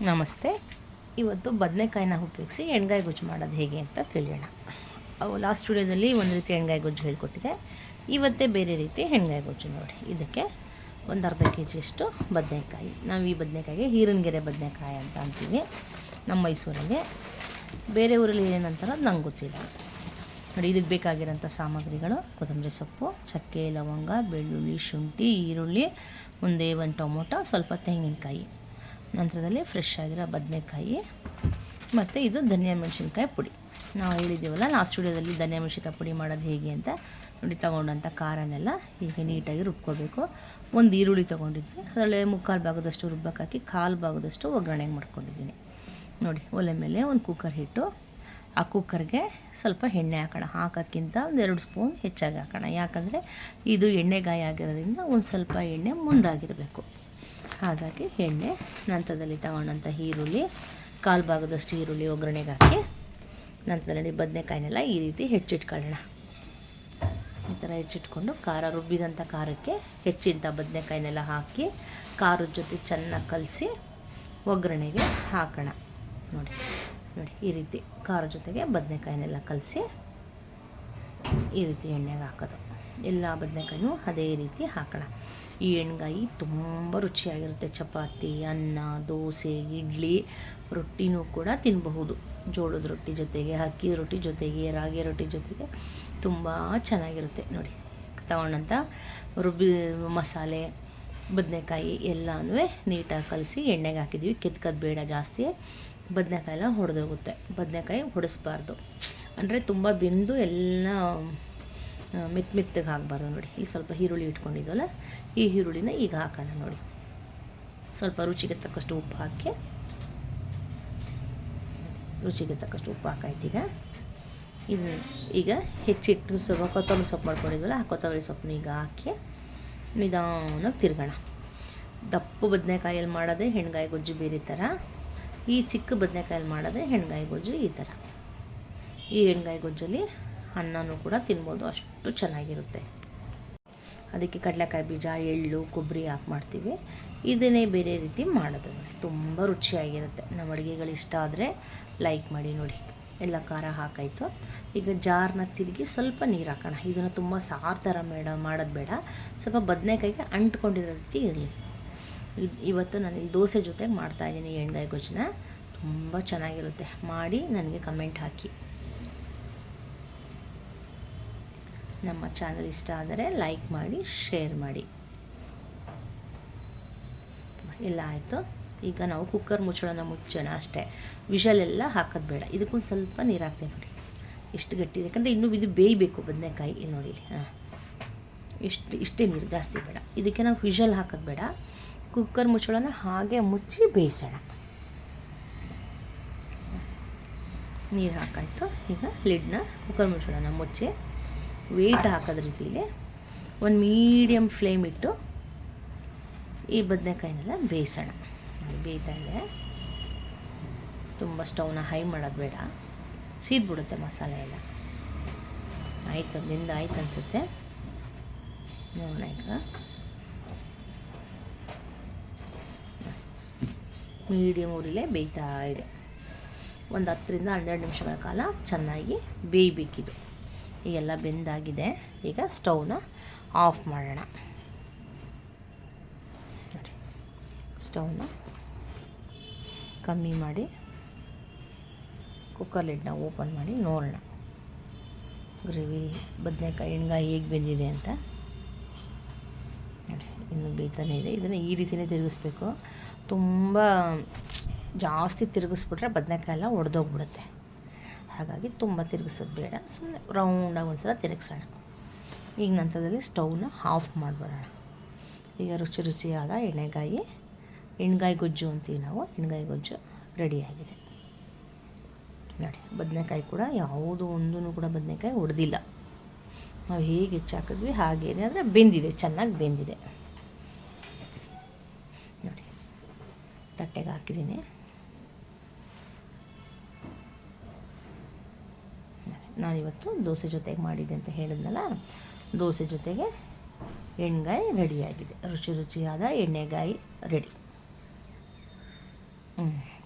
ನಮಸ್ತೆ. ಇವತ್ತು ಬದನೆಕಾಯಿನ ಉಪಯೋಗಿಸಿ ಎಣ್ಗಾಯಿ ಗೊಜ್ಜು ಮಾಡೋದು ಹೇಗೆ ಅಂತ ತಿಳಿಯೋಣ. ಲಾಸ್ಟ್ ವಿಡಿಯೋದಲ್ಲಿ ಒಂದು ರೀತಿ ಎಣ್ಗಾಯಿ ಗೊಜ್ಜು ಹೇಳಿಕೊಟ್ಟಿದೆ. ಇವತ್ತೇ ಬೇರೆ ರೀತಿ ಎಣ್ಗಾಯಿ ಗೊಜ್ಜು ನೋಡಿ. ಇದಕ್ಕೆ ಒಂದು ಅರ್ಧ ಕೆಜಿಯಷ್ಟು ಬದನೆಕಾಯಿ. ನಾವು ಈ ಬದನೆಕಾಯಿಗೆ ಹೀರನಗೆರೆ ಬದನೆಕಾಯಿ ಅಂತ ಅಂತೀವಿ ನಮ್ಮ ಮೈಸೂರಲ್ಲಿ. ಬೇರೆ ಊರಲ್ಲಿ ಏನಂತಾರೋ ಅದು ನಂಗೆ ಗೊತ್ತಿಲ್ಲ ನೋಡಿ. ಇದಕ್ಕೆ ಬೇಕಾಗಿರೋಂಥ ಸಾಮಗ್ರಿಗಳು: ಕೊತ್ತಂಬರಿ ಸೊಪ್ಪು, ಚಕ್ಕೆ, ಲವಂಗ, ಬೆಳ್ಳುಳ್ಳಿ, ಶುಂಠಿ, ಈರುಳ್ಳಿ, ಒಂದೇ ಒಂದು ಟೊಮೊಟೊ, ಸ್ವಲ್ಪ ತೆಂಗಿನಕಾಯಿ, ನಂತರದಲ್ಲಿ ಫ್ರೆಶ್ ಆಗಿರೋ ಬದನೆಕಾಯಿ, ಮತ್ತು ಇದು ಧನಿಯಾ ಮೆಣಸಿನ್ಕಾಯಿ ಪುಡಿ. ನಾವು ಹೇಳಿದ್ದೀವಲ್ಲ ಲಾಸ್ಟ್ ವಿಡಿಯೋದಲ್ಲಿ ಧನಿಯಾ ಮೆಣಸಿನ್ಕಾಯಿ ಪುಡಿ ಮಾಡೋದು ಹೇಗೆ ಅಂತ ನೋಡಿ. ತಗೊಂಡಂಥ ಖಾರನೆಲ್ಲ ಹೀಗೆ ನೀಟಾಗಿ ರುಬ್ಕೋಬೇಕು. ಒಂದು ಈರುಳ್ಳಿ ತೊಗೊಂಡಿದ್ವಿ, ಅದರಲ್ಲೇ ಮುಕ್ಕಾಲು ಭಾಗದಷ್ಟು ರುಬ್ಬಕ್ಕೆ ಹಾಕಿ ಕಾಲು ಭಾಗದಷ್ಟು ಒಗ್ಗರಣೆಗೆ ಮಾಡ್ಕೊಂಡಿದ್ದೀನಿ ನೋಡಿ. ಒಲೆ ಮೇಲೆ ಒಂದು ಕುಕ್ಕರ್ ಇಟ್ಟು ಆ ಕುಕ್ಕರ್ಗೆ ಸ್ವಲ್ಪ ಎಣ್ಣೆ ಹಾಕೋಣ. ಹಾಕೋದ್ಕಿಂತ ಒಂದು 2 ಸ್ಪೂನ್ ಹೆಚ್ಚಾಗಿ ಹಾಕೋಣ. ಯಾಕಂದರೆ ಇದು ಎಣ್ಣೆಗಾಯಿ ಆಗಿರೋದ್ರಿಂದ ಒಂದು ಸ್ವಲ್ಪ ಎಣ್ಣೆ ಮುಂದಾಗಿರಬೇಕು. ಹಾಗಾಗಿ ಎಣ್ಣೆ, ನಂತರದಲ್ಲಿ ತಗೊಂಡಂಥ ಈರುಳ್ಳಿ, ಕಾಲು ಭಾಗದಷ್ಟು ಈರುಳ್ಳಿ ಒಗ್ಗರಣೆಗೆ ಹಾಕಿ, ನಂತರದಲ್ಲಿ ಬದನೆಕಾಯಿನೆಲ್ಲ ಈ ರೀತಿ ಹೆಚ್ಚಿಟ್ಕೊಳ್ಳೋಣ. ಈ ಥರ ಹೆಚ್ಚಿಟ್ಕೊಂಡು ಖಾರ ರುಬ್ಬಿದಂಥ ಖಾರಕ್ಕೆ ಹೆಚ್ಚಿಂಥ ಬದನೆಕಾಯಿನೆಲ್ಲ ಹಾಕಿ ಖಾರದ ಜೊತೆ ಚೆನ್ನಾಗಿ ಕಲಸಿ ಒಗ್ಗರಣೆಗೆ ಹಾಕೋಣ. ನೋಡಿ ನೋಡಿ, ಈ ರೀತಿ ಖಾರ ಜೊತೆಗೆ ಬದನೆಕಾಯಿನೆಲ್ಲ ಕಲಸಿ ಈ ರೀತಿ ಎಣ್ಣೆಗೆ ಹಾಕೋದು. ಎಲ್ಲ ಬದನೆಕಾಯಿನೂ ಅದೇ ರೀತಿ ಹಾಕೋಣ. ಈ ಎಣ್ಗಾಯಿ ತುಂಬ ರುಚಿಯಾಗಿರುತ್ತೆ. ಚಪಾತಿ, ಅನ್ನ, ದೋಸೆ, ಇಡ್ಲಿ, ರೊಟ್ಟಿನೂ ಕೂಡ ತಿನ್ನಬಹುದು. ಜೋಳದ ರೊಟ್ಟಿ ಜೊತೆಗೆ, ಅಕ್ಕಿ ರೊಟ್ಟಿ ಜೊತೆಗೆ, ರಾಗಿ ರೊಟ್ಟಿ ಜೊತೆಗೆ ತುಂಬ ಚೆನ್ನಾಗಿರುತ್ತೆ ನೋಡಿ. ತಗೊಂಡಂಥ ರುಬ್ಬಿ ಮಸಾಲೆ, ಬದನೆಕಾಯಿ ಎಲ್ಲನೂ ನೀಟಾಗಿ ಕಲಸಿ ಎಣ್ಣೆಗೆ ಹಾಕಿದ್ವಿ. ಕೆತ್ಕೋದು ಬೇಡ ಜಾಸ್ತಿ, ಬದನೆಕಾಯಿ ಎಲ್ಲ ಹೊಡೆದೋಗುತ್ತೆ. ಬದನೆಕಾಯಿ ಹೊಡೆಸ್ಬಾರ್ದು, ಅಂದರೆ ತುಂಬ ಬೆಂದು ಎಲ್ಲ ಮೆತ್ತಗೆ ಹಾಕಬಾರ್ದು ನೋಡಿ. ಈಗ ಸ್ವಲ್ಪ ಈರುಳ್ಳಿ ಇಟ್ಕೊಂಡಿದ್ವಲ್ಲ, ಈ ಈರುಳ್ಳಿನ ಈಗ ಹಾಕೋಣ ನೋಡಿ. ಸ್ವಲ್ಪ ರುಚಿಗೆ ತಕ್ಕಷ್ಟು ಉಪ್ಪು ಹಾಕಿ, ರುಚಿಗೆ ತಕ್ಕಷ್ಟು ಉಪ್ಪು ಹಾಕಾಯ್ತೀಗ. ಇದು ಈಗ ಹೆಚ್ಚಿಟ್ಟು ಸ್ವಲ್ಪ ಕೊತ್ತಂಬರಿ ಸೊಪ್ಪು ಮಾಡ್ಕೊಂಡಿದ್ವಲ್ಲ, ಆ ಕೊತ್ತಂಬರಿ ಸೊಪ್ಪನ್ನ ಈಗ ಹಾಕಿ ನಿಧಾನಕ್ಕೆ ತಿರ್ಗೋಣ. ದಪ್ಪು ಬದನೆಕಾಯಲ್ಲಿ ಮಾಡೋದೇ ಎಣ್ಗಾಯಿ ಗೊಜ್ಜು ಬೇರೆ ಥರ, ಈ ಚಿಕ್ಕ ಬದನೆಕಾಯಲ್ಲಿ ಮಾಡೋದೇ ಎಣ್ಗಾಯಿ ಗೊಜ್ಜು ಈ ಥರ. ಈ ಎಣ್ಗಾಯಿ ಗೊಜ್ಜಲ್ಲಿ ಅನ್ನನೂ ಕೂಡ ತಿನ್ಬೋದು, ಅಷ್ಟು ಚೆನ್ನಾಗಿರುತ್ತೆ. ಅದಕ್ಕೆ ಕಡಲೆಕಾಯಿ ಬೀಜ, ಎಳ್ಳು, ಕೊಬ್ಬರಿ ಹಾಕಿ ಮಾಡ್ತೀವಿ. ಇದನ್ನೇ ಬೇರೆ ರೀತಿ ಮಾಡೋದು ನೋಡಿ, ತುಂಬ ರುಚಿಯಾಗಿರುತ್ತೆ. ನಮ್ಮ ಅಡುಗೆಗಳು ಇಷ್ಟ ಆದರೆ ಲೈಕ್ ಮಾಡಿ ನೋಡಿ. ಎಲ್ಲ ಖಾರ ಹಾಕಾಯಿತು. ಈಗ ಜಾರನ್ನ ತಿರುಗಿ ಸ್ವಲ್ಪ ನೀರು ಹಾಕೋಣ. ಇದನ್ನು ತುಂಬ ಸಾರು ಥರ ಮಾಡೋದು ಬೇಡ, ಸ್ವಲ್ಪ ಬದನೆಕಾಯಿಗೆ ಅಂಟ್ಕೊಂಡಿರೋ ರೀತಿ ಇರಲಿ. ಇವತ್ತು ನಾನು ಈ ದೋಸೆ ಜೊತೆ ಮಾಡ್ತಾಯಿದ್ದೀನಿ ಎಣ್ಗಾಯಿ ಗೊಜ್ಜನ್ನ. ತುಂಬ ಚೆನ್ನಾಗಿರುತ್ತೆ. ಮಾಡಿ ನನಗೆ ಕಮೆಂಟ್ ಹಾಕಿ. ನಮ್ಮ ಚಾನಲ್ ಇಷ್ಟ ಆದರೆ ಲೈಕ್ ಮಾಡಿ, ಶೇರ್ ಮಾಡಿ. ಎಲ್ಲ ಆಯಿತು. ಈಗ ನಾವು ಕುಕ್ಕರ್ ಮುಚ್ಚೋಣ ಅಷ್ಟೇ. ವಿಷಲೆಲ್ಲ ಹಾಕೋದು ಬೇಡ. ಇದಕ್ಕೊಂದು ಸ್ವಲ್ಪ ನೀರು ಹಾಕ್ತೇನೆ ನೋಡಿ, ಇಷ್ಟು ಗಟ್ಟಿ. ಯಾಕಂದರೆ ಇನ್ನೂ ಇದು ಬೇಯಬೇಕು ಬದನೆಕಾಯಿ. ಇಲ್ಲಿ ನೋಡಿ, ಇಷ್ಟೇ ನೀರು, ಜಾಸ್ತಿ ಬೇಡ. ಇದಕ್ಕೆ ನಾವು ವಿಷಲ್ ಹಾಕೋದು ಬೇಡ. ಕುಕ್ಕರ್ ಮುಚ್ಚೋಳನ ಹಾಗೆ ಮುಚ್ಚಿ ಬೇಯಿಸೋಣ. ನೀರು ಹಾಕಾಯಿತು. ಈಗ ಲಿಡ್ನ ಕುಕ್ಕರ್ ಮುಚ್ಚೋಳನ ಮುಚ್ಚಿ ವೇಟ್ ಹಾಕೋದ ರೀತಿಯಲ್ಲಿ ಒಂದು ಮೀಡಿಯಮ್ ಫ್ಲೇಮ್ ಇಟ್ಟು ಈ ಬದನೆಕಾಯಿನೆಲ್ಲ ಬೇಯಿಸೋಣ. ಬೇಯ್ತಾ ಇದೆ. ತುಂಬ ಸ್ಟವ್ನ ಹೈ ಮಾಡೋದು ಬೇಡ, ಸೀದ್ಬಿಡುತ್ತೆ ಮಸಾಲೆ ಎಲ್ಲ. ಆಯ್ತು, ಬೆಂದು ಆಯ್ತು ಅನಿಸುತ್ತೆ. ನೋಡೋಣ. ಈಗ ಮೀಡಿಯಮ್ ಊರಿಲೇ ಬೇಯ್ತಾ ಇದೆ. ಒಂದು 10-12 ನಿಮಿಷಗಳ ಕಾಲ ಚೆನ್ನಾಗಿ ಬೇಯಬೇಕಿದು. ಈಗೆಲ್ಲ ಬೆಂದಾಗಿದೆ. ಈಗ ಸ್ಟವ್ನ ಆಫ್ ಮಾಡೋಣ ನೋಡಿ. ಸ್ಟವ್ನ ಕಮ್ಮಿ ಮಾಡಿ ಕುಕ್ಕರ್ ಲಿಡ್ನ ಓಪನ್ ಮಾಡಿ ನೋಡೋಣ ಗ್ರೇವಿ ಬದನೆಕಾಯಿ ಎಣ್ಗಾಯಿ ಹೇಗೆ ಬೆಂದಿದೆ ಅಂತ ನೋಡಿ. ಇನ್ನು ಬೇಯ್ತಾನೆ ಇದೆ. ಇದನ್ನು ಈ ರೀತಿಯೇ ತಿರುಗಿಸ್ಬೇಕು. ತುಂಬ ಜಾಸ್ತಿ ತಿರುಗಿಸ್ಬಿಟ್ರೆ ಬದನೆಕಾಯಿ ಎಲ್ಲ ಒಡೆದೋಗ್ಬಿಡುತ್ತೆ. ಹಾಗಾಗಿ ತುಂಬ ತಿರುಗಿಸೋದು ಬೇಡ, ಸುಮ್ಮನೆ ರೌಂಡಾಗಿ ಒಂದು ಸಲ ತಿರುಗಿಸೋಣ. ಈಗ ನಂತರದಲ್ಲಿ ಸ್ಟವ್ನ ಆಫ್ ಮಾಡಿಬಿಡೋಣ. ಈಗ ರುಚಿಯಾದ ಎಣ್ಗಾಯಿ ಗೊಜ್ಜು ಅಂತೀವಿ ನಾವು. ಎಣ್ಗಾಯಿ ಗೊಜ್ಜು ರೆಡಿಯಾಗಿದೆ ನೋಡಿ. ಬದನೆಕಾಯಿ ಕೂಡ ಯಾವುದೂ ಒಂದೂ ಕೂಡ ಬದನೆಕಾಯಿ ಒಡೆದಿಲ್ಲ. ನಾವು ಹೇಗೆ ಹೆಚ್ಚಾಕಿದ್ವಿ ಹಾಗೇನೆ, ಅಂದರೆ ಬೆಂದಿದೆ, ಚೆನ್ನಾಗಿ ಬೆಂದಿದೆ ನೋಡಿ. ತಟ್ಟೆಗೆ ಹಾಕಿದ್ದೀನಿ. ನಾನಿವತ್ತು ದೋಸೆ ಜೊತೆಗೆ ಮಾಡಿದ್ದೆ ಅಂತ ಹೇಳಿದ್ನಲ್ಲ, ದೋಸೆ ಜೊತೆಗೆ ಎಣ್ಗಾಯಿ ರೆಡಿಯಾಗಿದೆ. ರುಚಿಯಾದ ಎಣ್ಣೆಗಾಯಿ ರೆಡಿ. ಹ್ಞೂ